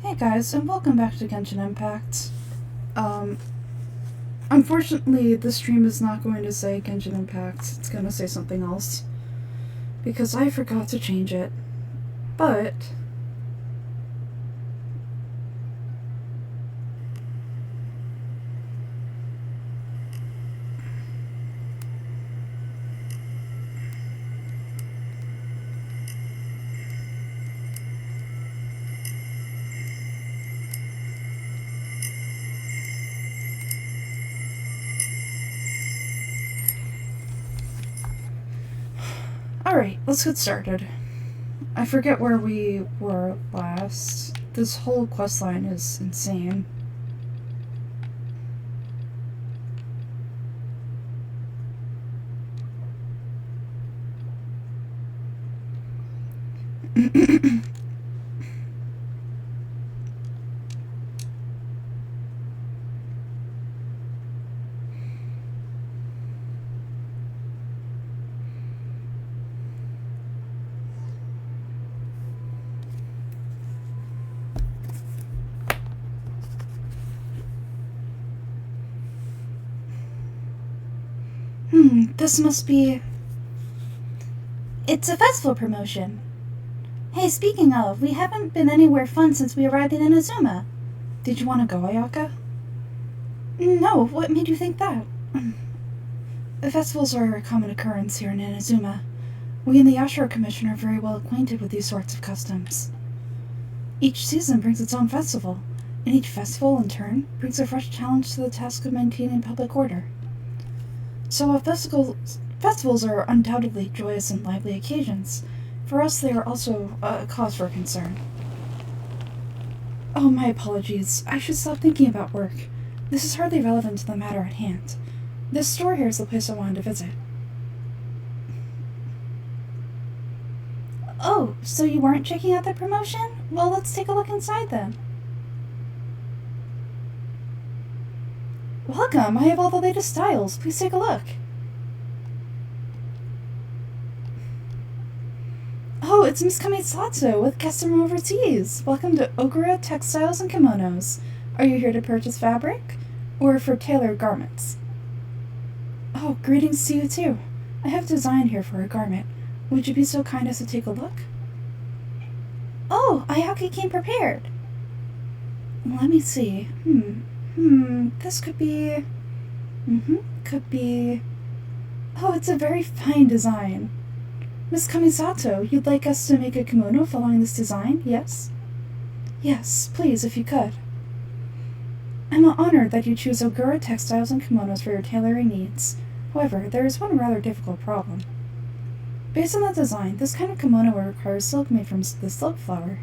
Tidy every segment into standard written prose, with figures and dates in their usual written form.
Hey guys, and welcome back to Genshin Impact. Um, Unfortunately, the stream is not going to say Genshin Impact. It's going to say something else. Because I forgot to change it. But... Alright, let's get started. I forget where we were last. This whole questline is insane. This must be... It's a festival promotion. Hey, speaking of, we haven't been anywhere fun since we arrived in Inazuma. Did you want to go, Ayaka? No, what made you think that? The festivals are a common occurrence here in Inazuma. We in the Ashura Commission are very well acquainted with these sorts of customs. Each season brings its own festival, and each festival, in turn, brings a fresh challenge to the task of maintaining public order. So while festivals are undoubtedly joyous and lively occasions, for us they are also a cause for concern. Oh, my apologies. I should stop thinking about work. This is hardly relevant to the matter at hand. This store here is the place I wanted to visit. Oh, so you weren't checking out the promotion? Well, let's take a look inside then. Welcome, I have all the latest styles. Please take a look. Oh, it's Miss Kamisato with guests from overseas. Welcome to Ogura Textiles and Kimonos. Are you here to purchase fabric? Or for tailored garments? Oh, greetings to you too. I have design here for a garment. Would you be so kind as to take a look? Oh, Ayaki came prepared. Let me see. This could be... could be... Oh, it's a very fine design. Miss Kamisato, you'd like us to make a kimono following this design, yes? Yes, please, if you could. I'm honored that you choose Ogura Textiles and Kimonos for your tailoring needs. However, there is one rather difficult problem. Based on the design, this kind of kimono would require silk made from the silk flower.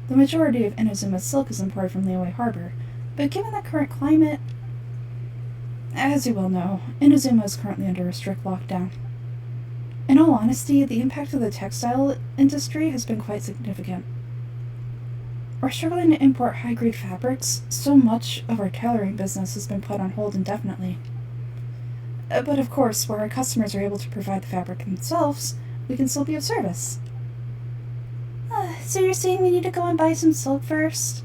The majority of Inazuma's silk is imported from Liyue Harbor, but given the current climate... As you well know, Inazuma is currently under a strict lockdown. In all honesty, the impact of the textile industry has been quite significant. We're struggling to import high-grade fabrics, so much of our tailoring business has been put on hold indefinitely. But of course, where our customers are able to provide the fabric themselves, we can still be of service. So you're saying we need to go and buy some silk first?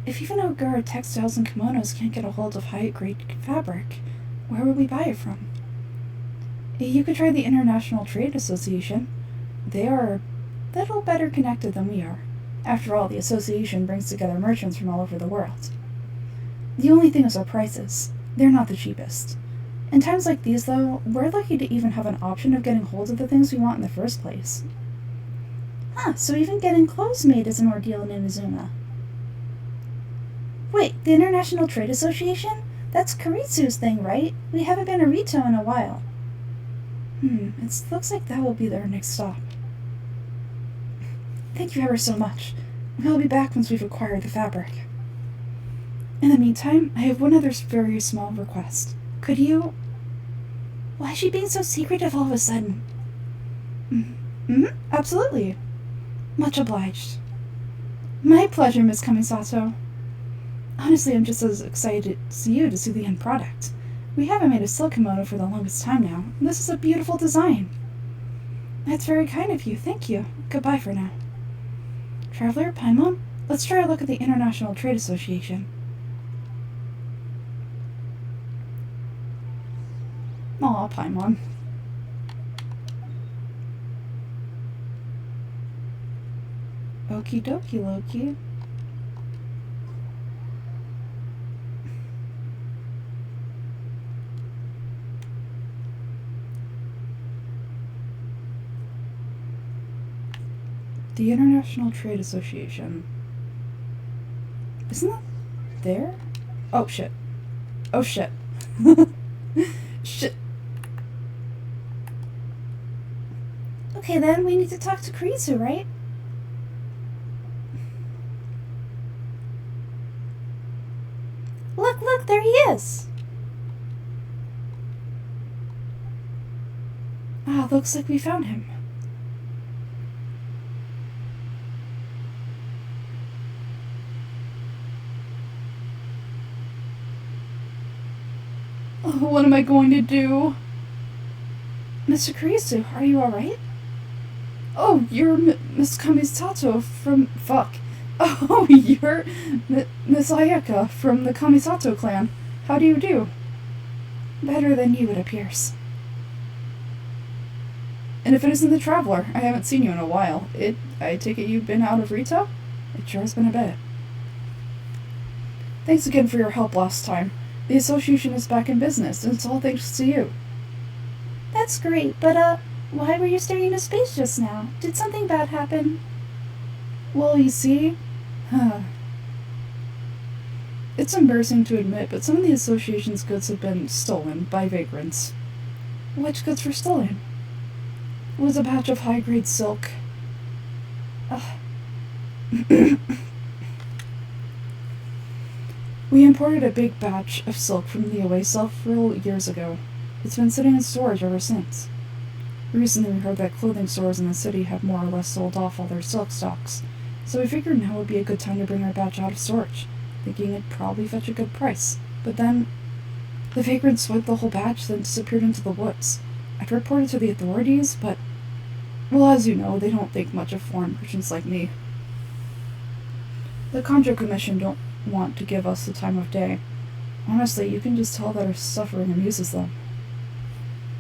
If even Ogura Textiles and Kimonos can't get a hold of high-grade fabric, where would we buy it from? You could try the International Trade Association. They are a little better connected than we are. After all, the association brings together merchants from all over the world. The only thing is our prices. They're not the cheapest. In times like these, though, we're lucky to even have an option of getting hold of the things we want in the first place. So even getting clothes made is an ordeal in Inazuma. Wait, the International Trade Association? That's Karitsu's thing, right? We haven't been to Rito in a while. It looks like that will be their next stop. Thank you ever so much. We'll be back once we've acquired the fabric. In the meantime, I have one other very small request. Could you... Why is she being so secretive all of a sudden? Absolutely. Much obliged. My pleasure, Miss Kamisato. Honestly, I'm just as excited as you to see the end product. We haven't made a silk kimono for the longest time now, and this is a beautiful design. That's very kind of you, thank you. Goodbye for now. Traveler, Paimon, Let's try a look at the International Trade Association. Aw, Paimon. Okie dokie, Loki. The International Trade Association. Isn't that there? Oh, shit. Oh, shit. Shit. Okay, then, we need to talk to Kurisu, right? Look, there he is! Ah, looks like we found him. Oh, what am I going to do? Mr. Kurisu, are you alright? Oh, you're Miss Kamisato from... Fuck. Oh, you're Miss Ayaka from the Kamisato clan. How do you do? Better than you, it appears. And if it isn't the Traveler, I haven't seen you in a while. I take it you've been out of Rito? It sure has been a bit. Thanks again for your help last time. The association is back in business, and it's all thanks to you. That's great, but, why were you staring into space just now? Did something bad happen? Well, you see... It's embarrassing to admit, but some of the association's goods have been stolen by vagrants. Which goods were stolen? It was a batch of high-grade silk. We imported a big batch of silk from the away several years ago. It's been sitting in storage ever since. Recently we heard that clothing stores in the city have more or less sold off all their silk stocks, so we figured now would be a good time to bring our batch out of storage, thinking it'd probably fetch a good price. But then, the vagrants swiped the whole batch, then disappeared into the woods. I'd reported to the authorities, but, well, as you know, they don't think much of foreign merchants like me. The Conjo Commission don't want to give us the time of day. Honestly, you can just tell that our suffering amuses them.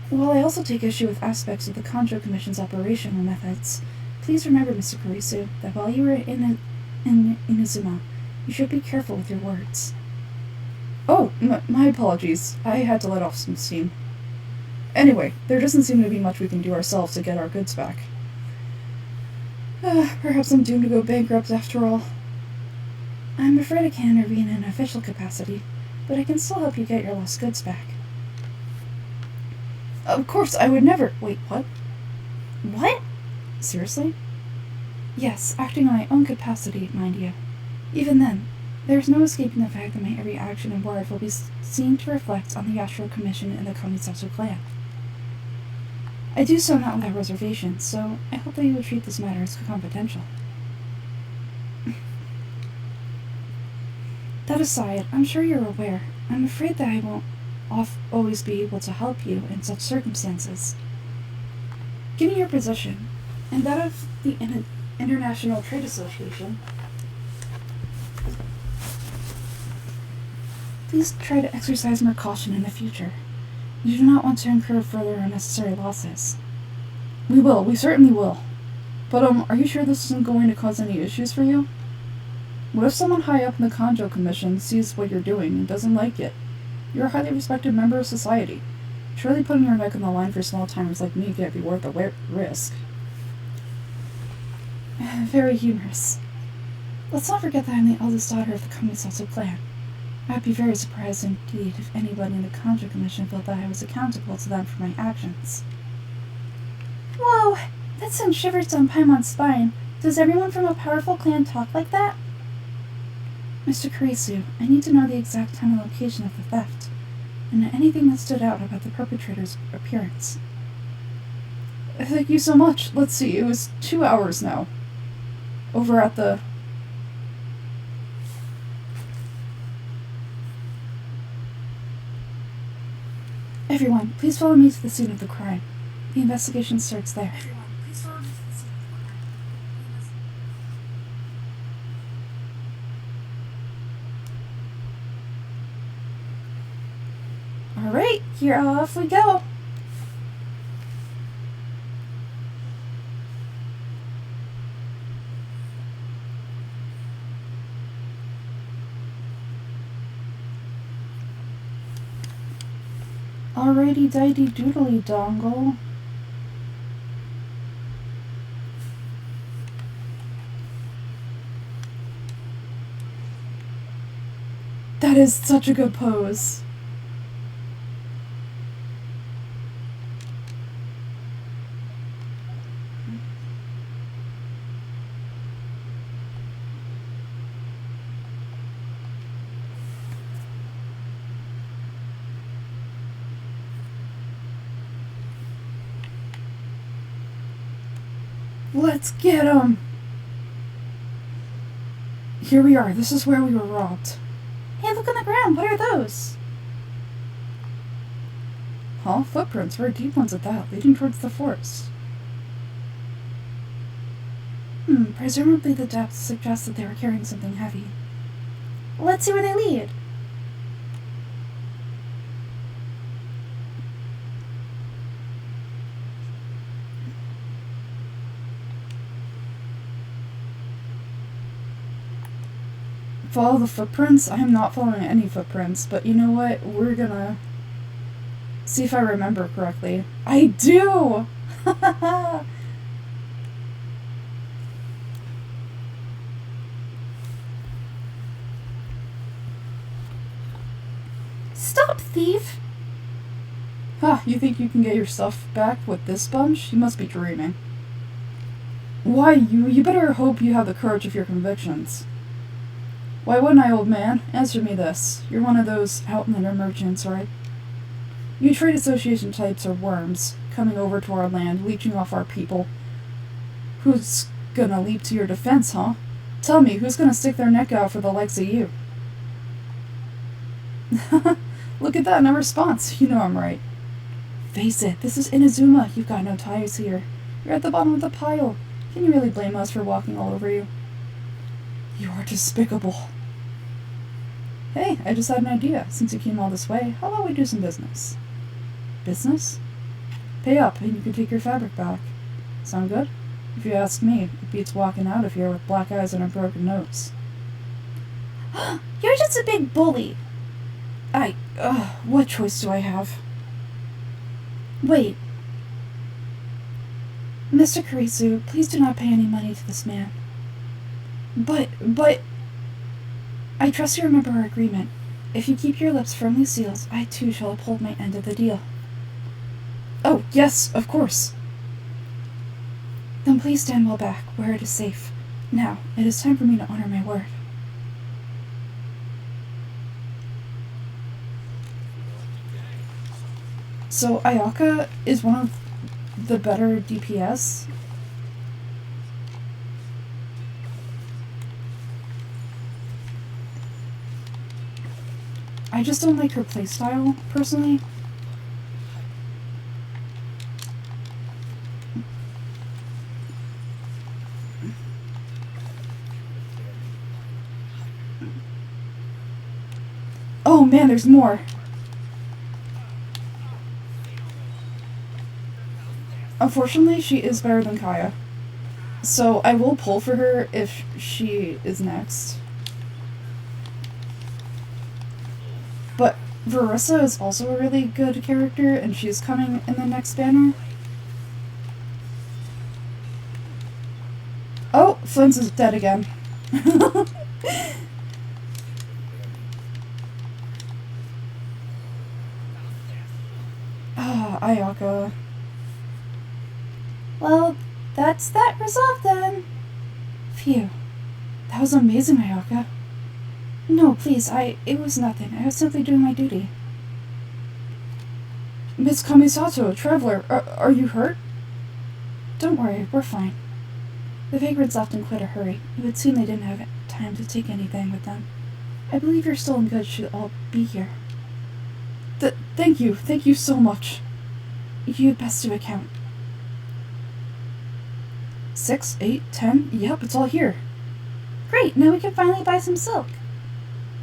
While I also take issue with aspects of the Conjo Commission's operational methods, please remember, Mr. Kurisu, that while you were in Inazuma, you should be careful with your words. Oh, my apologies. I had to let off some steam. Anyway, there doesn't seem to be much we can do ourselves to get our goods back. Perhaps I'm doomed to go bankrupt after all. I'm afraid I can't intervene in an official capacity, but I can still help you get your lost goods back. Of course, I would never— Wait, what? What? Seriously? Yes, acting on my own capacity, mind you. Even then, there's no escaping the fact that my every action and word will be seen to reflect on the Astral Commission and the Kamisato clan. I do so not without reservations, so I hope that you will treat this matter as confidential. That aside, I'm sure you're aware, I'm afraid that I won't always be able to help you in such circumstances. Given your position, and that of the International Trade Association, please try to exercise more caution in the future. You do not want to incur further unnecessary losses. We certainly will. But, are you sure this isn't going to cause any issues for you? What if someone high up in the Conjo Commission sees what you're doing and doesn't like it? You're a highly respected member of society. Surely putting your neck on the line for small-timers like me can't be worth the risk. Very humorous. Let's not forget that I'm the eldest daughter of the Kamisato clan. I'd be very surprised indeed if anybody in the Conjo Commission felt that I was accountable to them for my actions. Whoa! That sent shivers down Paimon's spine. Does everyone from a powerful clan talk like that? Mr. Kurisu, I need to know the exact time and location of the theft, and anything that stood out about the perpetrator's appearance. Thank you so much. Let's see, it was 2 hours now. Over at the... Everyone, please follow me to the scene of the crime. The investigation starts there. Everyone, please follow me to the scene of the crime. Great, here off we go. Alrighty, dighty doodly dongle. That is such a good pose. Let's get 'em! Here we are. This is where we were robbed. Hey, look on the ground. What are those? Huh? Footprints. Very deep ones at that, leading towards the forest. Presumably the depths suggest that they were carrying something heavy. Let's see where they lead. Follow the footprints? I am not following any footprints, but you know what? We're gonna see if I remember correctly. I do! Stop, thief! Ha, you think you can get your stuff back with this sponge? You must be dreaming. Why, you better hope you have the courage of your convictions. Why wouldn't I, old man? Answer me this. You're one of those outlander merchants, right? You trade association types are worms, coming over to our land, leeching off our people. Who's gonna leap to your defense, huh? Tell me, who's gonna stick their neck out for the likes of you? Look at that, no response. You know I'm right. Face it, this is Inazuma. You've got no ties here. You're at the bottom of the pile. Can you really blame us for walking all over you? You are despicable. Hey, I just had an idea. Since you came all this way, how about we do some business? Business? Pay up, and you can take your fabric back. Sound good? If you ask me, it beats walking out of here with black eyes and a broken nose. You're just a big bully. What choice do I have? Wait. Mr. Kurisu, please do not pay any money to this man. But... I trust you remember our agreement. If you keep your lips firmly sealed, I too shall uphold my end of the deal. Oh, yes, of course. Then please stand well back, where it is safe. Now, it is time for me to honor my word. So, Ayaka is one of the better DPS. I just don't like her playstyle, personally. Oh man, there's more! Unfortunately, she is better than Kaya. So I will pull for her if she is next. But Verissa is also a really good character, and she's coming in the next banner. Oh, Flint's is dead again. Ayaka. Well, that's that resolved then. Phew. That was amazing, Ayaka. No, please, it was nothing. I was simply doing my duty. Miss Kamisato, Traveler, are you hurt? Don't worry, we're fine. The vagrants left in quite a hurry. It would seem they didn't have time to take anything with them. I believe you're still in good should all be here. Thank you so much. You'd best do a count. 6, 8, 10, yep, it's all here. Great, now we can finally buy some silk.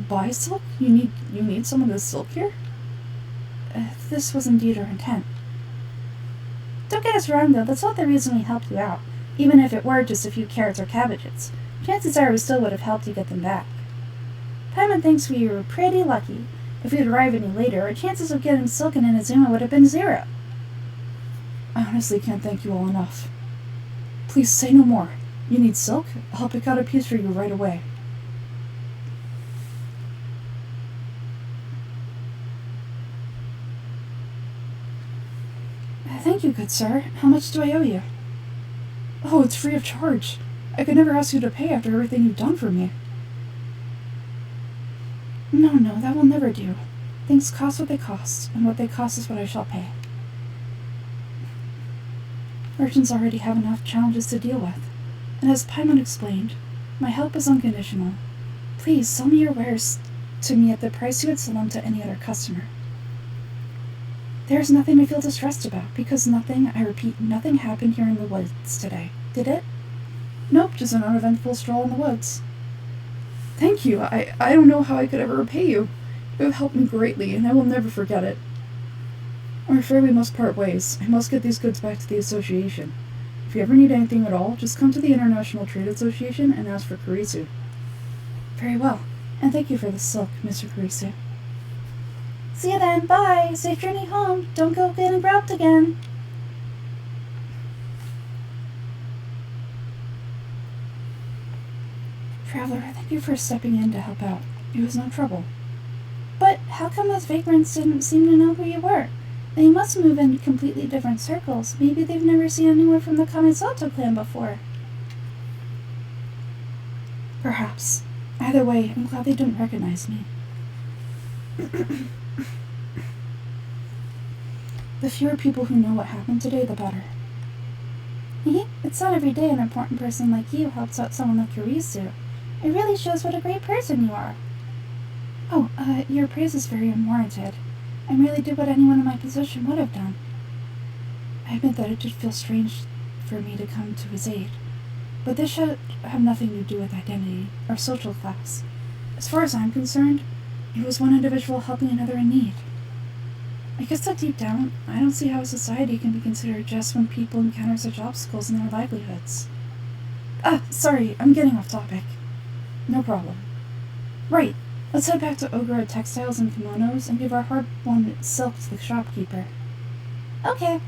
Buy silk? You need some of this silk here? if this was indeed our intent. Don't get us wrong, though, that's not the reason we helped you out. Even if it were just a few carrots or cabbages, chances are we still would have helped you get them back. Paimon thinks we were pretty lucky. If we had arrived any later, our chances of getting silk in Inazuma would have been 0. I honestly can't thank you all enough. Please say no more. You need silk? I'll pick out a piece for you right away. Thank you, good sir. How much do I owe you? Oh, it's free of charge. I could never ask you to pay after everything you've done for me. No, that will never do. Things cost what they cost, and what they cost is what I shall pay. Merchants already have enough challenges to deal with, and as Paimon explained, my help is unconditional. Please sell me your wares to me at the price you would sell them to any other customer. There is nothing to feel distressed about, because nothing, I repeat, nothing happened here in the woods today, did it? Nope, just an uneventful stroll in the woods. Thank you. I don't know how I could ever repay you. You have helped me greatly, and I will never forget it. I'm afraid we must part ways. I must get these goods back to the association. If you ever need anything at all, just come to the International Trade Association and ask for Kurisu. Very well, and thank you for the silk, Mr. Kurisu. See you then, bye! Safe journey home! Don't go getting robbed again! Traveler, thank you for stepping in to help out. It was no trouble. But how come those vagrants didn't seem to know who you were? They must move in completely different circles. Maybe they've never seen anyone from the Kamisato clan before. Perhaps. Either way, I'm glad they didn't recognize me. The fewer people who know what happened today, the better. It's not every day an important person like you helps out someone like Kurisu. It really shows what a great person you are. Oh, your praise is very unwarranted. I merely did what anyone in my position would have done. I admit that it did feel strange for me to come to his aid, but this should have nothing to do with identity or social class. As far as I'm concerned, it was one individual helping another in need. I guess that deep down, I don't see how a society can be considered just when people encounter such obstacles in their livelihoods. Sorry, I'm getting off topic. No problem. Right, let's head back to Ogura Textiles and Kimonos and give our hard-won silk to the shopkeeper. Okay.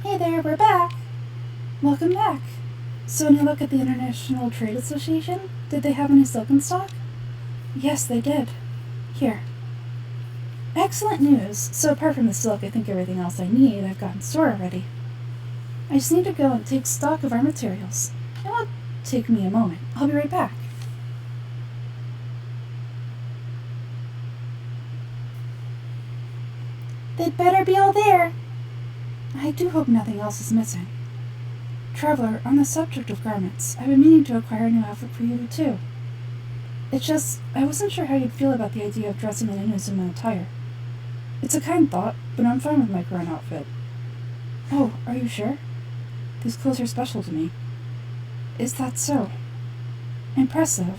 Hey there, we're back! Welcome back. So when you look at the International Trade Association, did they have any silk in stock? Yes, they did. Here. Excellent news. So apart from the silk, I think everything else I need I've got in store already. I just need to go and take stock of our materials. It won't take me a moment. I'll be right back. They'd better be all there. I do hope nothing else is missing. Traveler, on the subject of garments, I've been meaning to acquire a new outfit for you too. It's just, I wasn't sure how you'd feel about the idea of dressing in Inazuma attire. It's a kind thought, but I'm fine with my current outfit. Oh, are you sure? These clothes are special to me. Is that so? Impressive.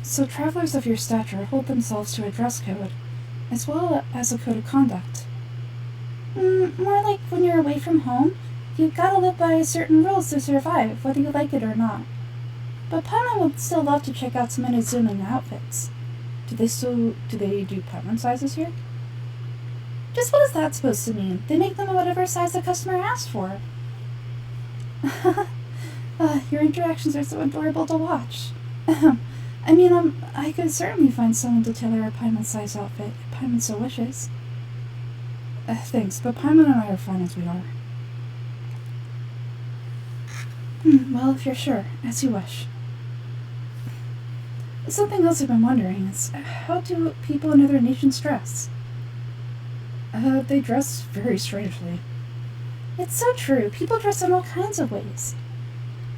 So travelers of your stature hold themselves to a dress code, as well as a code of conduct. More like when you're away from home, you've got to live by certain rules to survive, whether you like it or not. But Paimon would still love to check out some Inazuma outfits. Do they do Paimon sizes here? Just what is that supposed to mean? They make them whatever size the customer asks for. Your interactions are so adorable to watch. I could certainly find someone to tailor a Paimon size outfit if Paimon so wishes. Thanks, but Paimon and I are fine as we are. Well, if you're sure, as you wish. Something else I've been wondering is, how do people in other nations dress? They dress very strangely. It's so true. People dress in all kinds of ways.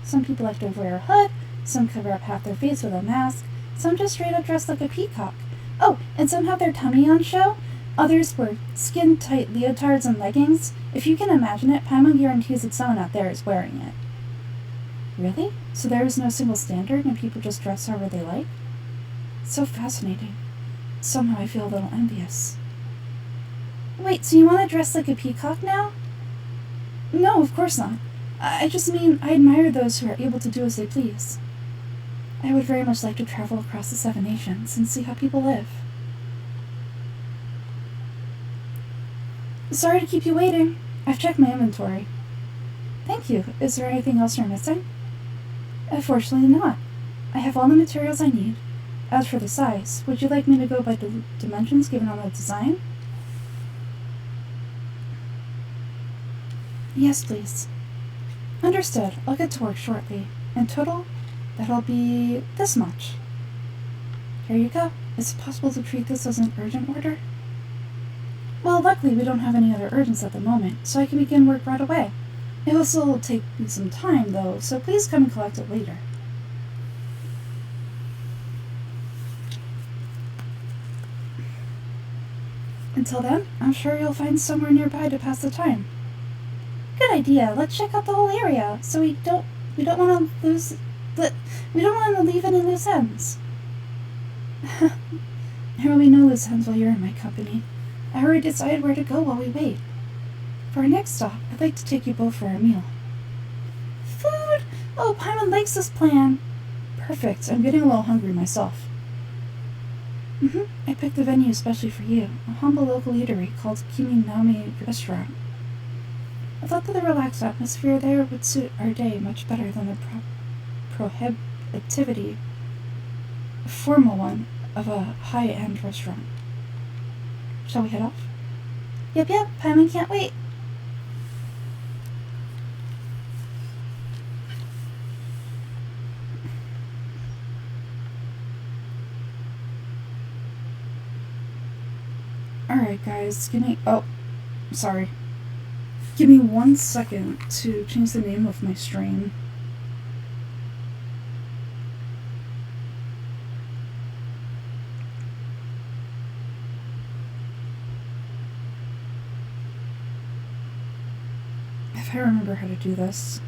Some people like to wear a hood, some cover up half their face with a mask, some just straight up dress like a peacock. Oh, and some have their tummy on show. Others wear skin-tight leotards and leggings. If you can imagine it, Paimon guarantees that someone out there is wearing it. Really? So there is no single standard and people just dress however they like? So fascinating. Somehow I feel a little envious. Wait, so you want to dress like a peacock now? No, of course not. I just mean I admire those who are able to do as they please. I would very much like to travel across the 7 nations and see how people live. Sorry to keep you waiting. I've checked my inventory. Thank you. Is there anything else you're missing? Fortunately not. I have all the materials I need. As for the size, would you like me to go by the dimensions given on the design? Yes, please. Understood. I'll get to work shortly. In total, that'll be this much. Here you go. Is it possible to treat this as an urgent order? Well, luckily we don't have any other urgents at the moment, so I can begin work right away. It will still take me some time, though, so please come and collect it later. Until then, I'm sure you'll find somewhere nearby to pass the time. Good idea. Let's check out the whole area, so we don't want to leave any loose ends. There will be no loose ends while you're in my company. I already decided where to go while we wait. For our next stop, I'd like to take you both for a meal. Food! Oh, Paimon likes this plan. Perfect. I'm getting a little hungry myself. I picked the venue especially for you, a humble local eatery called Kiminami Restaurant. I thought that the relaxed atmosphere there would suit our day much better than the prohibitivity, formal one of a high-end restaurant. Shall we head off? Yep, Paimon can't wait. Alright guys, sorry. Give me 1 second to change the name of my stream. If I remember how to do this.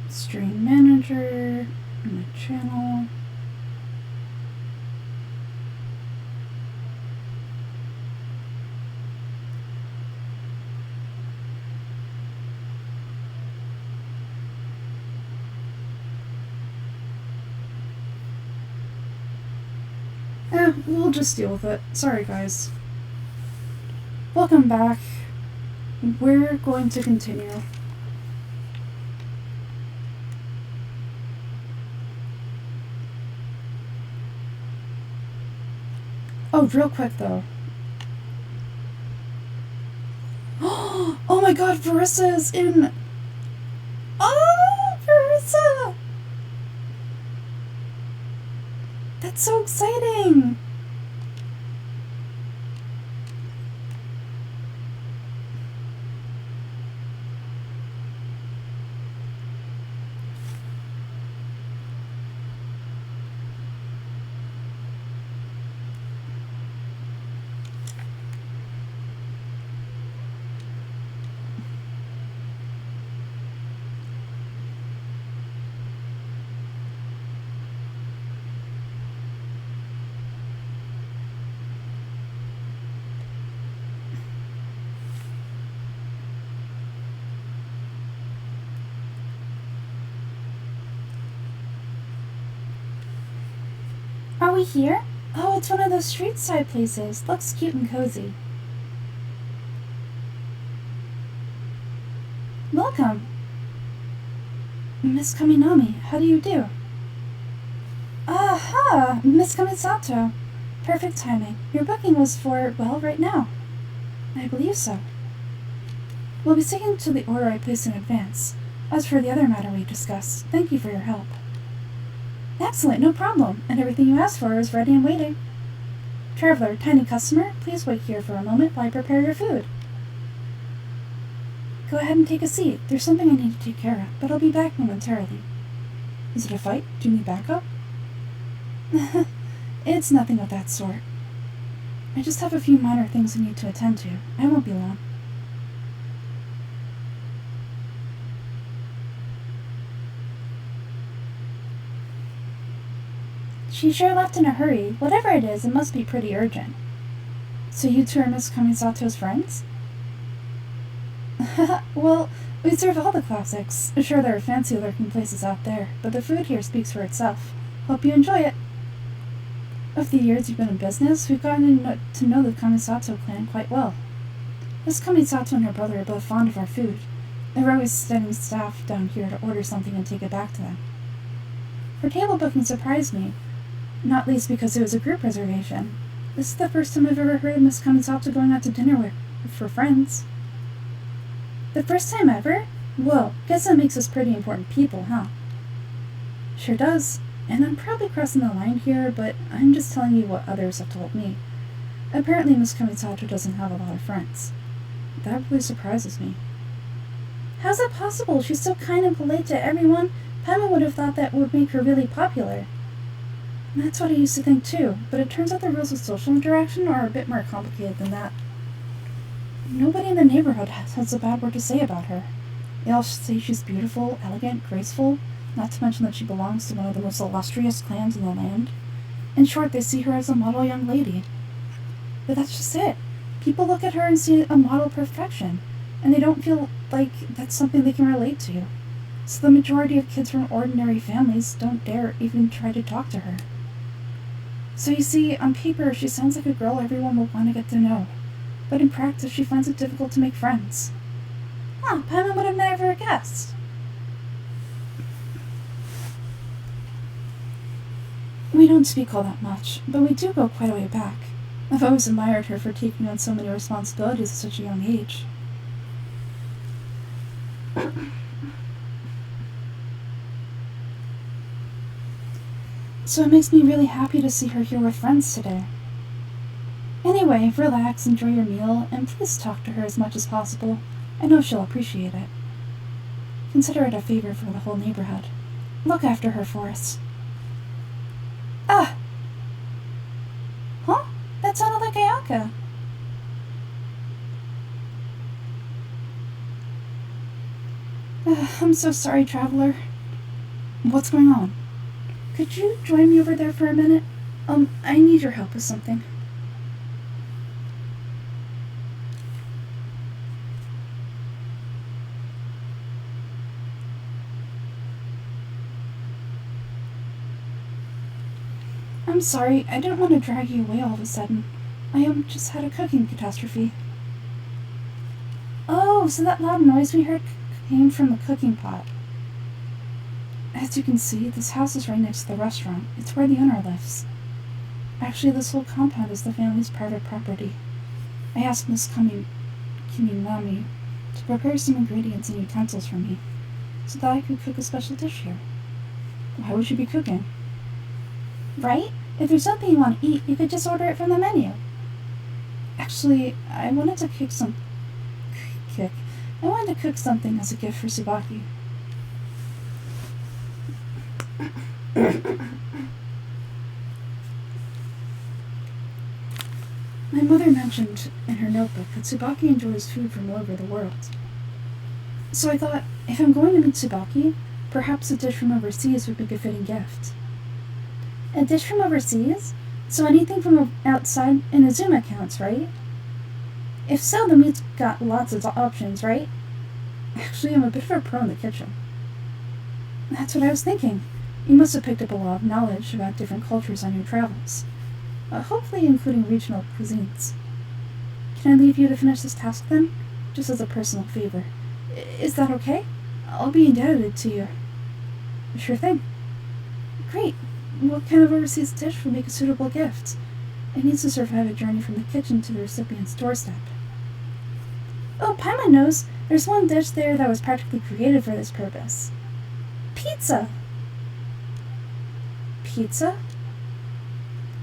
Stream manager, my channel. We'll just deal with it. Sorry guys. Welcome back. We're going to continue. Oh, real quick though. Oh my god, Verissa is in... Oh, Verissa! That's so exciting! Are we here? Oh, it's one of those street side places. Looks cute and cozy. Welcome. Miss Kaminami, how do you do? Aha! Miss Kamisato. Perfect timing. Your booking was for, well, right now. I believe so. We'll be sticking to the order I placed in advance. As for the other matter we discussed, thank you for your help. Excellent, no problem. And everything you asked for is ready and waiting. Traveler, tiny customer, please wait here for a moment while I prepare your food. Go ahead and take a seat. There's something I need to take care of, but I'll be back momentarily. Is it a fight? Do you need backup? It's nothing of that sort. I just have a few minor things I need to attend to. I won't be long. She sure left in a hurry. Whatever it is, it must be pretty urgent. So you two are Miss Kamisato's friends? Well, we serve all the classics. Sure, there are fancy-looking places out there, but the food here speaks for itself. Hope you enjoy it. Of the years you've been in business, we've gotten to know the Kamisato clan quite well. Miss Kamisato and her brother are both fond of our food. They're always sending staff down here to order something and take it back to them. Her table booking surprised me, not least because it was a group reservation. This is the first time I've ever heard of Miss Kamisato going out to dinner for friends. The first time ever? Whoa, guess that makes us pretty important people, huh? Sure does. And I'm probably crossing the line here, but I'm just telling you what others have told me. Apparently Miss Kamisato doesn't have a lot of friends. That really surprises me. How's that possible? She's so kind and polite to everyone. Paimon would have thought that would make her really popular. That's what I used to think too, but it turns out the rules of social interaction are a bit more complicated than that. Nobody in the neighborhood has a bad word to say about her. They all say she's beautiful, elegant, graceful, not to mention that she belongs to one of the most illustrious clans in the land. In short, they see her as a model young lady. But that's just it. People look at her and see a model perfection, and they don't feel like that's something they can relate to. So the majority of kids from ordinary families don't dare even try to talk to her. So you see, on paper, she sounds like a girl everyone will want to get to know. But in practice, she finds it difficult to make friends. Huh, Paimon would have never guessed. We don't speak all that much, but we do go quite a way back. I've always admired her for taking on so many responsibilities at such a young age. So it makes me really happy to see her here with friends today. Anyway, relax, enjoy your meal, and please talk to her as much as possible. I know she'll appreciate it. Consider it a favor for the whole neighborhood. Look after her for us. Ah! Huh? That sounded like Ayaka. I'm so sorry, traveler. What's going on? Could you join me over there for a minute? I need your help with something. I'm sorry, I didn't want to drag you away all of a sudden. I just had a cooking catastrophe. Oh, so that loud noise we heard came from the cooking pot. As you can see, this house is right next to the restaurant. It's where the owner lives. Actually, this whole compound is the family's private property. I asked Miss Kiminami to prepare some ingredients and utensils for me, so that I could cook a special dish here. Why would you be cooking? Right? If there's something you want to eat, you could just order it from the menu. Actually, I wanted to cook something as a gift for Tsubaki. My mother mentioned in her notebook that Tsubaki enjoys food from all over the world. So I thought, if I'm going to meet Tsubaki, perhaps a dish from overseas would make a fitting gift. A dish from overseas? So anything from outside Inazuma counts, right? If so, then we've got lots of options, right? Actually, I'm a bit of a pro in the kitchen. That's what I was thinking. You must have picked up a lot of knowledge about different cultures on your travels, hopefully including regional cuisines. Can I leave you to finish this task then? Just as a personal favor. Is that okay? I'll be indebted to you. Sure thing. Great. What kind of overseas dish would make a suitable gift? It needs to survive a journey from the kitchen to the recipient's doorstep. Oh, Paimon knows. There's one dish there that was practically created for this purpose. Pizza! Pizza?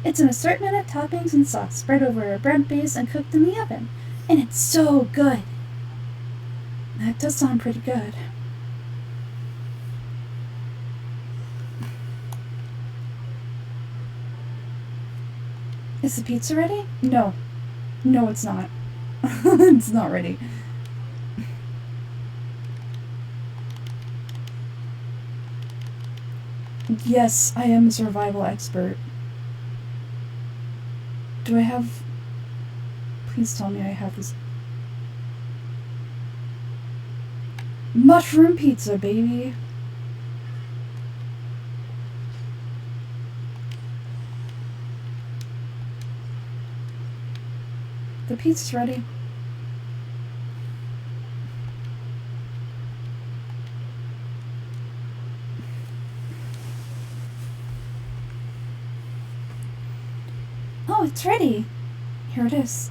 It's an assortment of toppings and sauce spread over a bread base and cooked in the oven. And it's so good! That does sound pretty good. Is the pizza ready? No. No, it's not. It's not ready. Yes, I am a survival expert. Do I have... Please tell me I have this... Mushroom pizza, baby! The pizza's ready. Oh, it's ready! Here it is.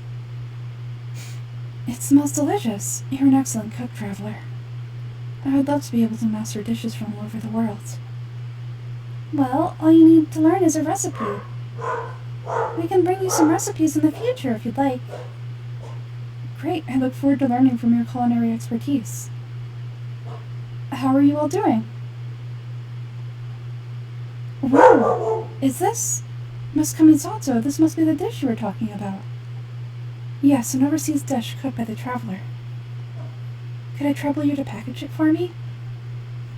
It smells delicious. You're an excellent cook, Traveler. I would love to be able to master dishes from all over the world. Well, all you need to learn is a recipe. We can bring you some recipes in the future if you'd like. Great, I look forward to learning from your culinary expertise. How are you all doing? Whoa! Is this? Miss Kamisato, this must be the dish you were talking about. Yes, an overseas dish cooked by the Traveler. Could I trouble you to package it for me?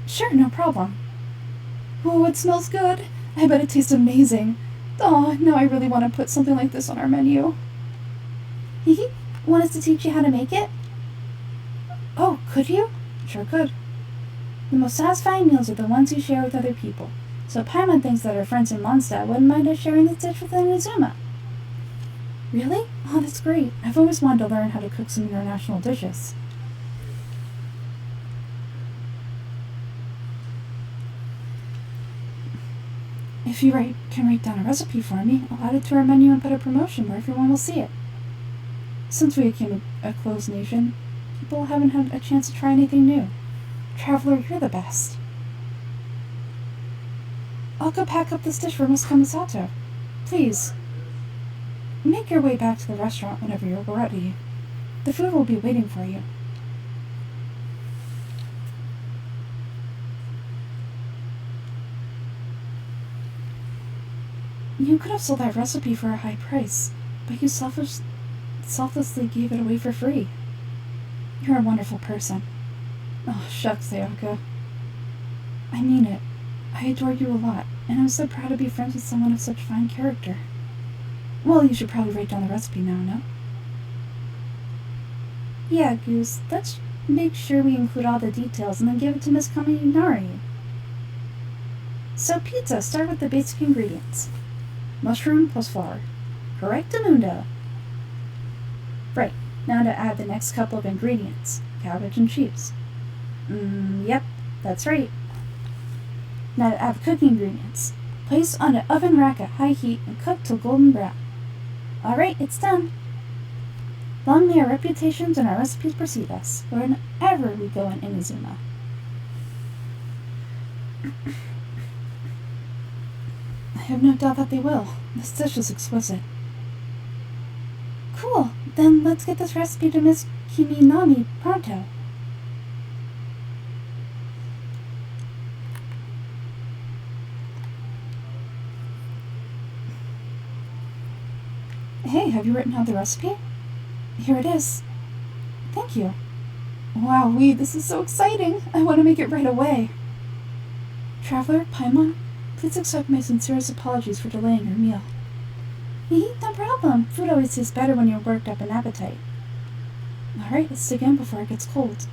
Sure, no problem. Oh, it smells good. I bet it tastes amazing. Oh, now I really want to put something like this on our menu. Hee. Want us to teach you how to make it? Oh, could you? Sure could. The most satisfying meals are the ones you share with other people. So Paimon thinks that her friends in Mondstadt wouldn't mind us sharing this dish with Inazuma. Really? Oh, that's great. I've always wanted to learn how to cook some international dishes. If you can write down a recipe for me, I'll add it to our menu and put a promotion where everyone will see it. Since we became a closed nation, people haven't had a chance to try anything new. Traveler, you're the best. I'll go pack up this dish for Miss Kamisato. Please, make your way back to the restaurant whenever you're ready. The food will be waiting for you. You could have sold that recipe for a high price, but you selflessly gave it away for free. You're a wonderful person. Oh, shucks, Ayaka. I mean it. I adore you a lot, and I'm so proud to be friends with someone of such fine character. Well, you should probably write down the recipe now, no? Yeah, Goose, let's make sure we include all the details and then give it to Miss Kaminari. So pizza, start with the basic ingredients. Mushroom plus flour. Correctamundo. Right, now to add the next couple of ingredients. Cabbage and cheese. Yep, that's right. Now to add cooking ingredients. Place on an oven rack at high heat and cook till golden brown. Alright, it's done. Long may our reputations and our recipes precede us, whenever we go in Inazuma. I have no doubt that they will. This dish is exquisite. Cool, then let's get this recipe to Miss Kiminami pronto. Hey, have you written out the recipe? Here it is. Thank you. Wow, this is so exciting. I want to make it right away. Traveler, Paimon, please accept my sincerest apologies for delaying your meal. No problem. Food always tastes better when you're worked up an appetite. Alright, let's dig in before it gets cold.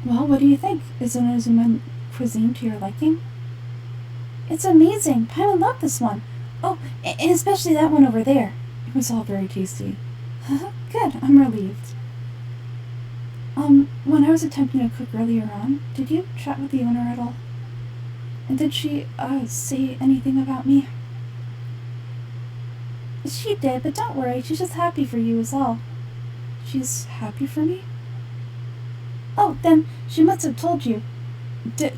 Well, what do you think? Is Inazuma cuisine to your liking? It's amazing. Paimon loved this one. Oh, and especially that one over there. It was all very tasty. Good, I'm relieved. When I was attempting to cook earlier on, did you chat with the owner at all? And did she, say anything about me? She did, but don't worry, she's just happy for you is all. She's happy for me? Oh, then she must have told you. Did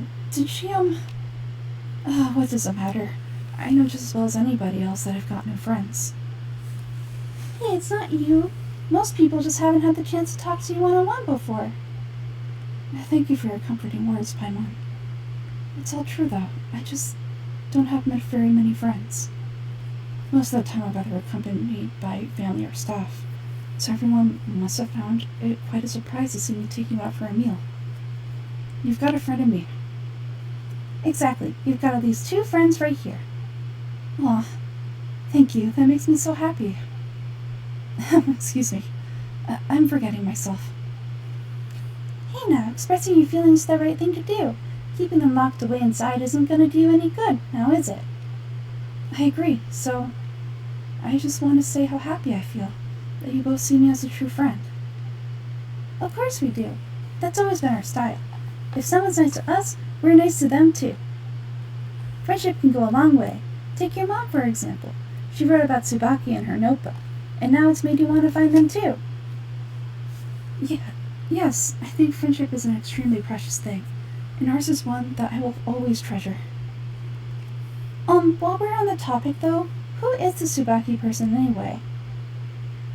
she, what does it matter? I know just as well as anybody else that I've got no friends. Hey, it's not you. Most people just haven't had the chance to talk to you one-on-one before. Thank you for your comforting words, Paimon. It's all true, though. I just don't have very many friends. Most of the time I'm rather accompanied by family or staff, so everyone must have found it quite a surprise to see me taking you out for a meal. You've got a friend in me. Exactly. You've got at least 2 friends right here. Aw, thank you. That makes me so happy. Excuse me. I'm forgetting myself. Hey now, expressing your feelings is the right thing to do. Keeping them locked away inside isn't going to do you any good, now is it? I agree, so I just want to say how happy I feel that you both see me as a true friend. Of course we do. That's always been our style. If someone's nice to us, we're nice to them too. Friendship can go a long way. Take your mom, for example. She wrote about Tsubaki in her notebook, and now it's made you want to find them too. Yes, I think friendship is an extremely precious thing, and ours is one that I will always treasure. While we're on the topic though, who is the Tsubaki person anyway?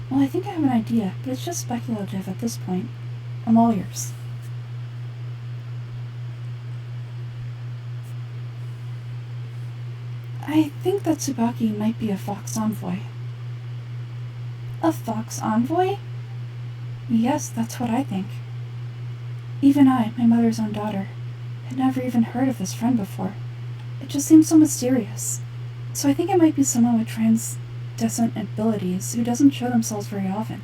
Well, I think I have an idea, but it's just speculative at this point. I'm all ears. I think that Tsubaki might be a fox envoy. A fox envoy? Yes, that's what I think. Even I, my mother's own daughter, had never even heard of this friend before. It just seems so mysterious. So I think it might be someone with transcendent abilities who doesn't show themselves very often.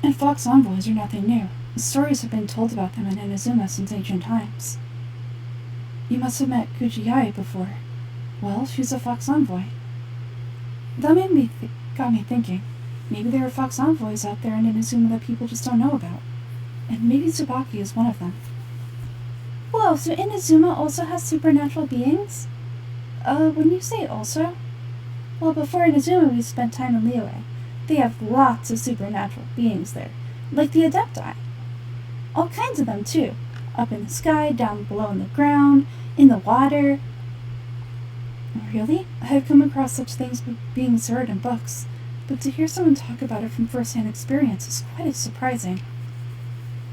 And fox envoys are nothing new. Stories have been told about them in Inazuma since ancient times. You must have met Kujiai before. Well, she's a fox envoy. That got me thinking. Maybe there are fox envoys out there in Inazuma that people just don't know about. And maybe Tsubaki is one of them. Whoa, so Inazuma also has supernatural beings? Wouldn't you say also? Well, before Inazuma we spent time in Liyue. They have lots of supernatural beings there, like the Adepti. All kinds of them, too. Up in the sky, down below in the ground, in the water. Really? I have come across such things being heard in books, but to hear someone talk about it from first-hand experience is quite surprising.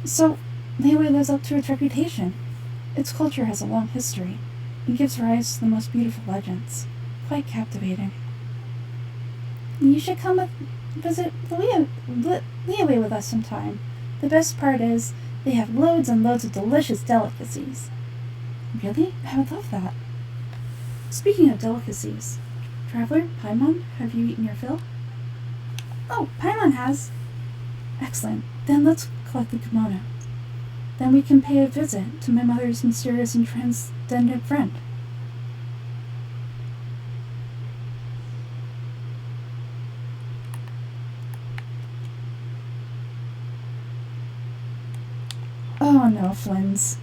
So, Liyue lives up to its reputation. Its culture has a long history, and gives rise to the most beautiful legends. Quite captivating. You should come visit Liyue with us sometime. The best part is, they have loads and loads of delicious delicacies. Really? I would love that. Speaking of delicacies, Traveler, Paimon, have you eaten your fill? Oh, Paimon has. Excellent. Then let's collect the kimono. Then we can pay a visit to my mother's mysterious and transcendent friend. Oh no, Flynn's.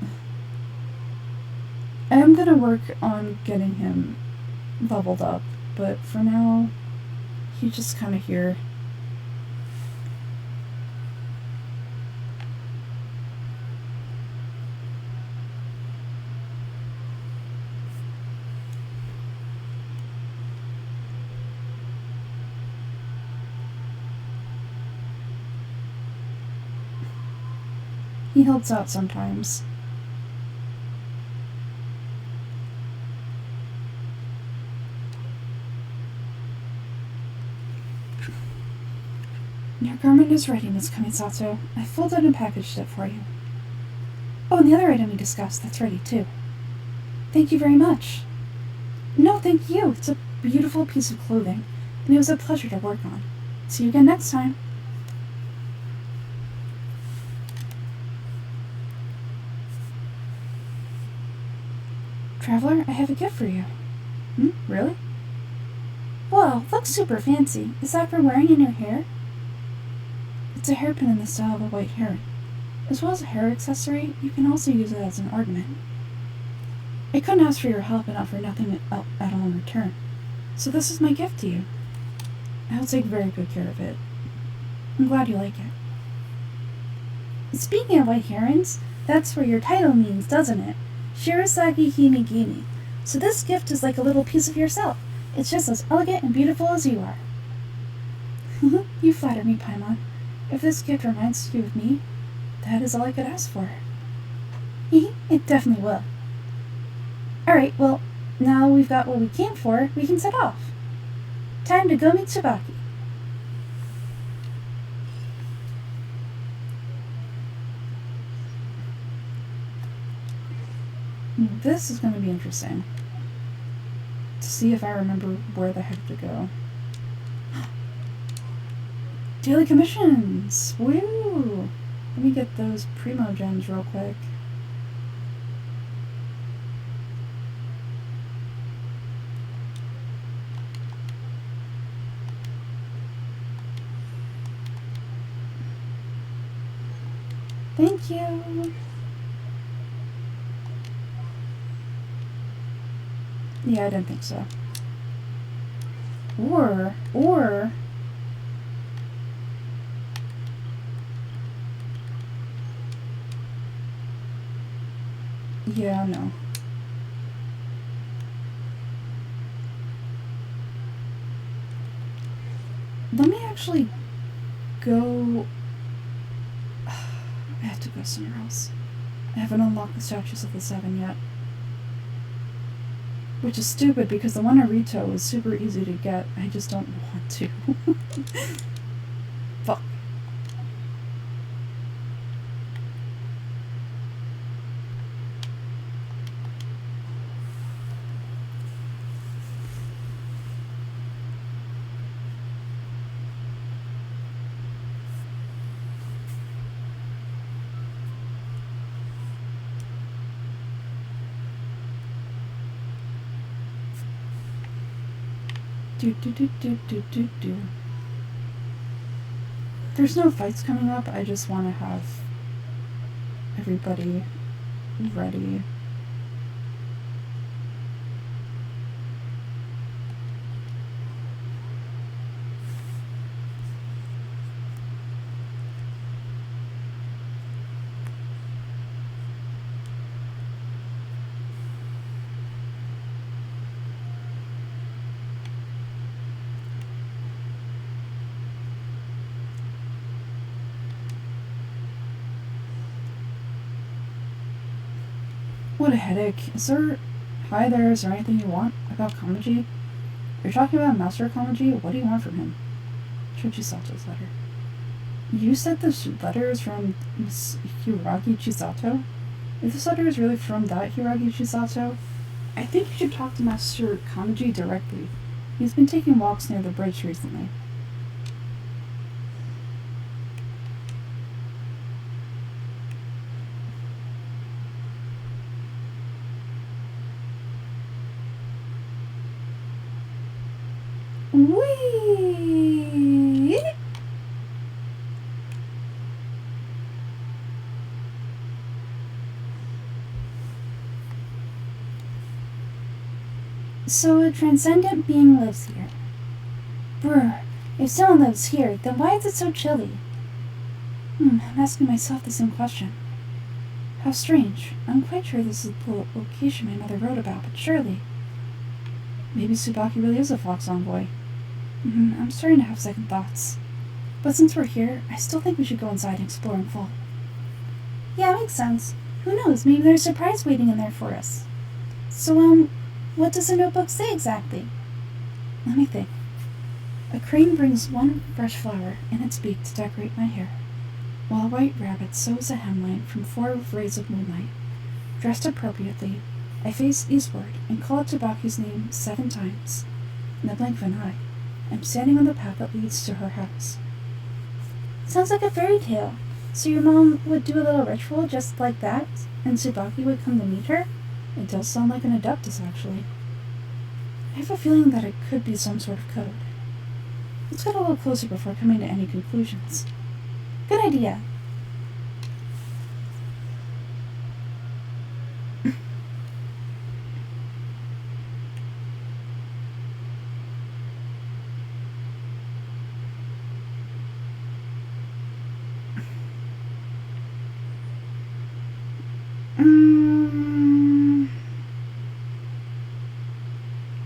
I am gonna work on getting him leveled up, but for now, he's just kinda here. He helps out sometimes. Your garment is ready, Miss Kamisatsu. I folded and packaged it for you. Oh, and the other item we discussed, that's ready too. Thank you very much. No, thank you. It's a beautiful piece of clothing, and it was a pleasure to work on. See you again next time. Traveler, I have a gift for you. Really? Whoa, looks super fancy. Is that for wearing in your hair? It's a hairpin in the style of a white heron. As well as a hair accessory, you can also use it as an ornament. I couldn't ask for your help and offer nothing at all in return, so this is my gift to you. I'll take very good care of it. I'm glad you like it. Speaking of white herons, that's where your title means, doesn't it? Shirasagi Himigimi. So this gift is like a little piece of yourself. It's just as elegant and beautiful as you are. You flatter me, Paimon. If this gift reminds you of me, that is all I could ask for. It definitely will. Alright, well, now we've got what we came for, we can set off. Time to go meet Tsubaki. This is going to be interesting. To see if I remember where the heck to go. Daily commissions! Woo! Let me get those primo gems real quick. Thank you! Yeah, I didn't think so. Or... Yeah, no. Let me actually go... I have to go somewhere else. I haven't unlocked the Statues of the Seven yet. Which is stupid because the one Naruto is super easy to get. I just don't want to. Fuck. Do. There's no fights coming up, I just want to have everybody ready. What a headache. Is there anything you want about Kamaji? You're talking about Master Kamaji? What do you want from him? Chisato's letter. You said this letter is from Hiragi Chisato? If this letter is really from that Hiragi Chisato, I think you should talk to Master Kamaji directly. He's been taking walks near the bridge recently. Whee! So a transcendent being lives here. Brr, if someone lives here, then why is it so chilly? I'm asking myself the same question. How strange. I'm quite sure this is the location my mother wrote about, but surely... Maybe Tsubaki really is a fox envoy. I'm starting to have second thoughts. But since we're here, I still think we should go inside and explore in full. Yeah, makes sense. Who knows, maybe there's a surprise waiting in there for us. So, what does the notebook say exactly? Let me think. A crane brings one fresh flower in its beak to decorate my hair, while a white rabbit sews a hemline from 4 rays of moonlight. Dressed appropriately, I face eastward and call out Tsubaki's name 7 times. In the blink of an eye, I'm standing on the path that leads to her house. Sounds like a fairy tale. So your mom would do a little ritual just like that, and Tsubaki would come to meet her? It does sound like an adeptus, actually. I have a feeling that it could be some sort of code. Let's get a little closer before coming to any conclusions. Good idea.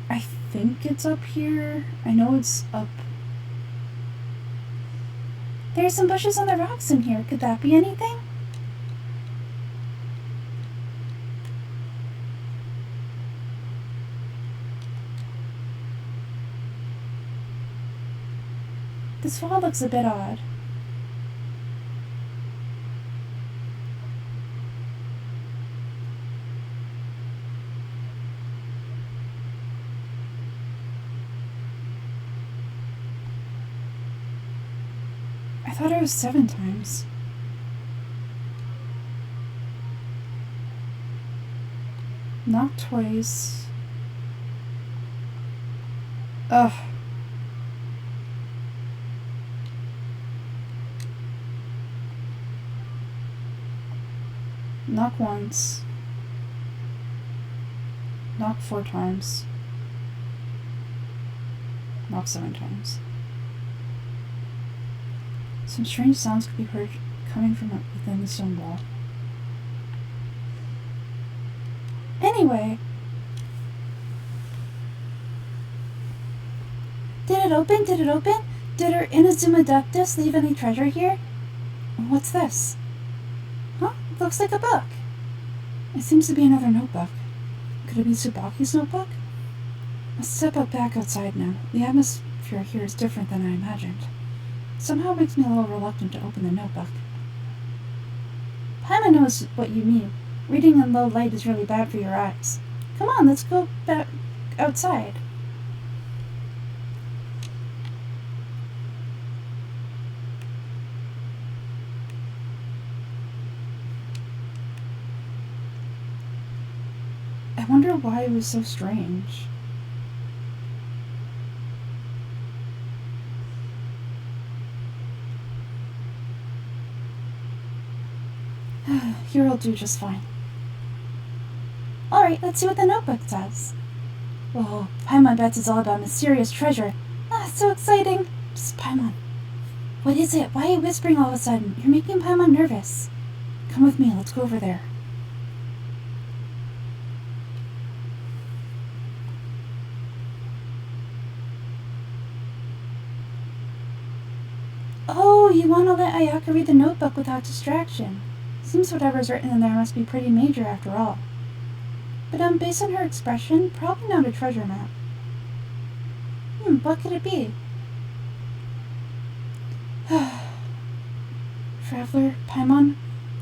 I think it's up here. I know it's up. There are some bushes on the rocks in here. Could that be anything? This wall looks a bit odd. I thought it was 7 times. Not twice. Ugh. Knock once. Knock 4 times. Knock 7 times. Some strange sounds could be heard coming from within the stone wall. Anyway. Did it open? Did it open? Did our Inazuma Ductus leave any treasure here? What's this? Huh? Looks like a book. It seems to be another notebook. Could it be Tsubaki's notebook? Let's step back outside now. The atmosphere here is different than I imagined. Somehow it makes me a little reluctant to open the notebook. Paimon knows what you mean. Reading in low light is really bad for your eyes. Come on, let's go back outside. I wonder why it was so strange. Here will do just fine. Alright, let's see what the notebook says. Whoa, Paimon bets it's all about mysterious treasure. Ah, so exciting. Psst, Paimon. What is it? Why are you whispering all of a sudden? You're making Paimon nervous. Come with me, let's go over there. Oh, you want to let Ayaka read the notebook without distraction. Seems whatever's written in there must be pretty major after all. But based on her expression, probably not a treasure map. What could it be? Traveler, Paimon,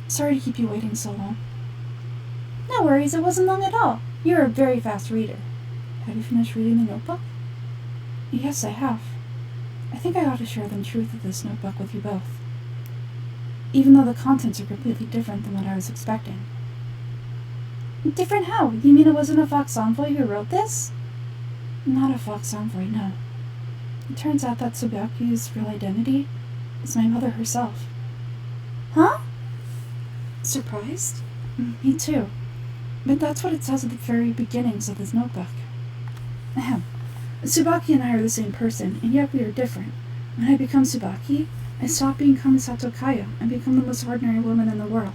sorry to keep you waiting so long. No worries, it wasn't long at all. You're a very fast reader. Have you finished reading the notebook? Yes, I have. I think I ought to share the truth of this notebook with you both. Even though the contents are completely different than what I was expecting. Different how? You mean it wasn't a Fox Envoy who wrote this? Not a Fox Envoy, no. It turns out that Tsubaki's real identity is my mother herself. Huh? Surprised? Me too. But that's what it says at the very beginnings of this notebook. Ahem. Tsubaki and I are the same person, and yet we are different. When I become Tsubaki, I stop being Kamisato Kaya and become the most ordinary woman in the world.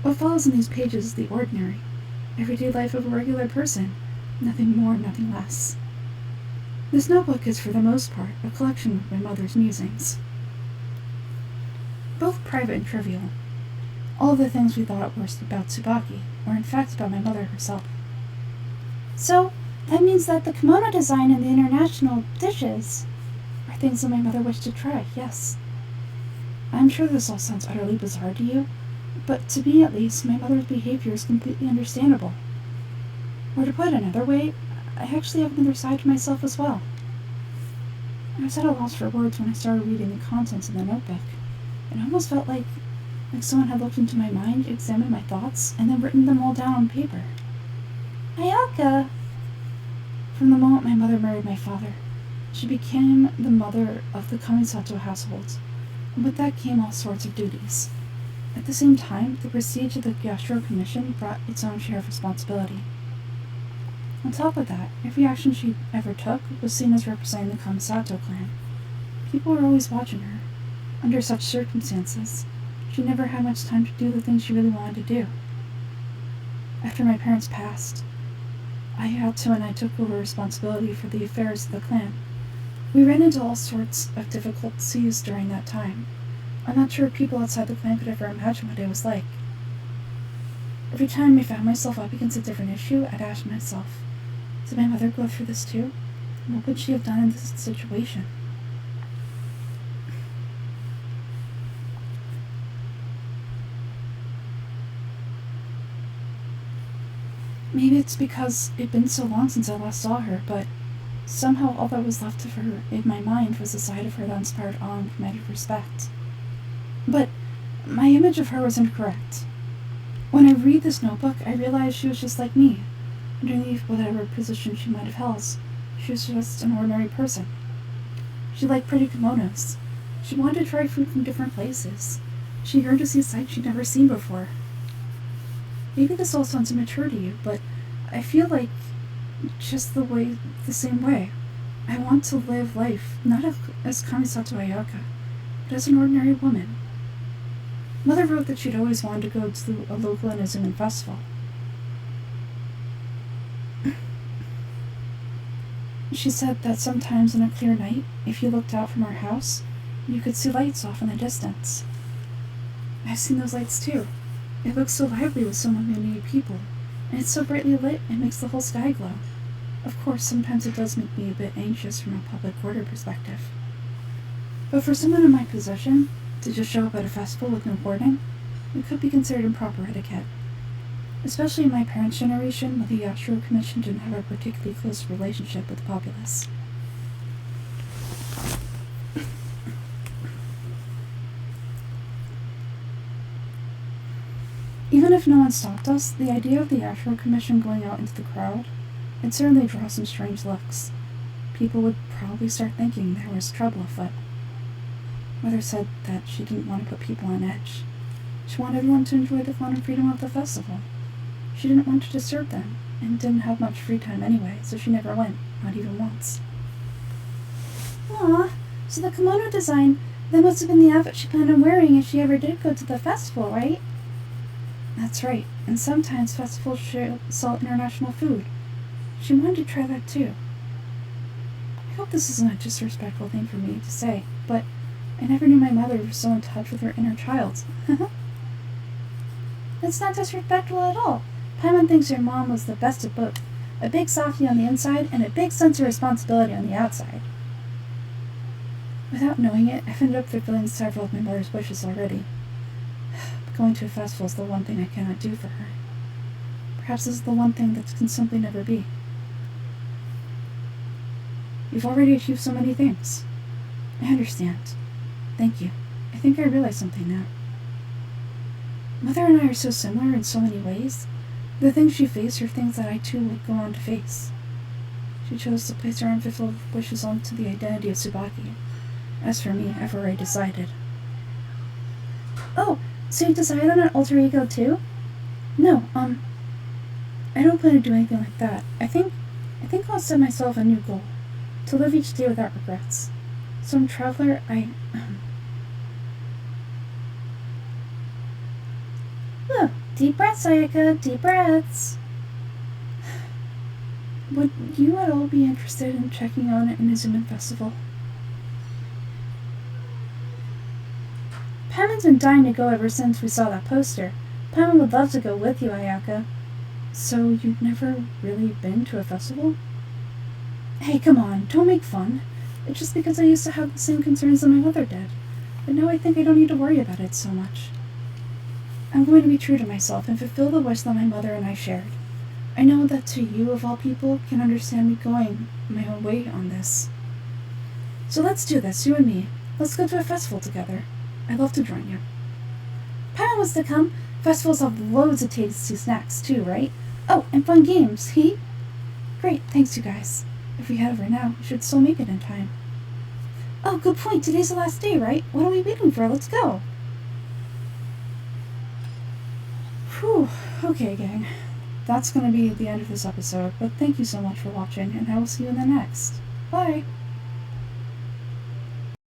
What follows in these pages is the ordinary, everyday life of a regular person. Nothing more, nothing less. This notebook is, for the most part, a collection of my mother's musings. Both private and trivial. All of the things we thought were about Tsubaki were in fact about my mother herself. So, That means that the kimono design and the international dishes are things that my mother wished to try, yes. I'm sure this all sounds utterly bizarre to you, but to me at least, my mother's behavior is completely understandable. Or to put it another way, I actually have another side to myself as well. I was at a loss for words when I started reading the contents in the notebook. It almost felt like someone had looked into my mind, examined my thoughts, and then written them all down on paper. Ayaka! From the moment my mother married my father, she became the mother of the Kamisato household, and with that came all sorts of duties. At the same time, the prestige of the Gyashiro Commission brought its own share of responsibility. On top of that, every action she ever took was seen as representing the Kamisato clan. People were always watching her. Under such circumstances, she never had much time to do the things she really wanted to do. After my parents passed, Ayato and I took over responsibility for the affairs of the clan. We ran into all sorts of difficulties during that time. I'm not sure people outside the clan could ever imagine what it was like. Every time I found myself up against a different issue, I'd ask myself, did my mother go through this too? And what would she have done in this situation? Maybe it's because it'd been so long since I last saw her, but somehow all that was left of her in my mind was a side of her that inspired awe and commanded respect. But my image of her was incorrect. When I read this notebook, I realized she was just like me. Underneath whatever position she might have held, she was just an ordinary person. She liked pretty kimonos. She wanted to try food from different places. She yearned to see sights she'd never seen before. Maybe this all sounds immature to you, but I feel like just the same way. I want to live life, not as Kamisato Ayaka, but as an ordinary woman. Mother wrote that she'd always wanted to go to a local Inazuman festival. She said that sometimes on a clear night, if you looked out from our house, you could see lights off in the distance. I've seen those lights too. It looks so lively with so many people, and it's so brightly lit it makes the whole sky glow. Of course, sometimes it does make me a bit anxious from a public order perspective. But for someone in my position, to just show up at a festival with no warning, it could be considered improper etiquette. Especially in my parents' generation, when the Gyashiro Commission didn't have a particularly close relationship with the populace. Even if no one stopped us, the idea of the Gyashiro Commission going out into the crowd would certainly draw some strange looks. People would probably start thinking there was trouble afoot. Mother said that she didn't want to put people on edge. She wanted everyone to enjoy the fun and freedom of the festival. She didn't want to disturb them, and didn't have much free time anyway, so she never went, not even once. Aw, so the kimono design, that must have been the outfit she planned on wearing if she ever did go to the festival, right? That's right, and sometimes festivals sell international food. She wanted to try that too. I hope this isn't a disrespectful thing for me to say, but I never knew my mother was so in touch with her inner child. It's not disrespectful at all. Paimon thinks your mom was the best of both. A big softie on the inside and a big sense of responsibility on the outside. Without knowing it, I've ended up fulfilling several of my mother's wishes already. But going to a festival is the one thing I cannot do for her. Perhaps this is the one thing that can simply never be. You've already achieved so many things. I understand. Thank you. I think I realize something now. Mother and I are so similar in so many ways. The things she faced are things that I too would go on to face. She chose to place her unfulfilled wishes onto the identity of Tsubaki. As for me, I've already decided. Oh, so you decided on an alter ego too? No, I don't plan to do anything like that. I think I'll set myself a new goal. To live each day without regrets. Some traveler, Oh, deep breaths, Ayaka, deep breaths. Would you at all be interested in checking out an Inazuman festival? Paimon's been dying to go ever since we saw that poster. Paimon would love to go with you, Ayaka. So you've never really been to a festival? Hey, come on, don't make fun. It's just because I used to have the same concerns that my mother did. But now I think I don't need to worry about it so much. I'm going to be true to myself and fulfill the wish that my mother and I shared. I know that to you, of all people, can understand me going my own way on this. So let's do this, you and me. Let's go to a festival together. I'd love to join you. Paimon wants to come. Festivals have loads of tasty snacks too, right? Oh, and fun games, he? Great, thanks you guys. If we head over now, we should still make it in time. Oh, good point. Today's the last day, right? What are we waiting for? Let's go. Whew. Okay, gang. That's going to be the end of this episode, but thank you so much for watching, and I will see you in the next. Bye!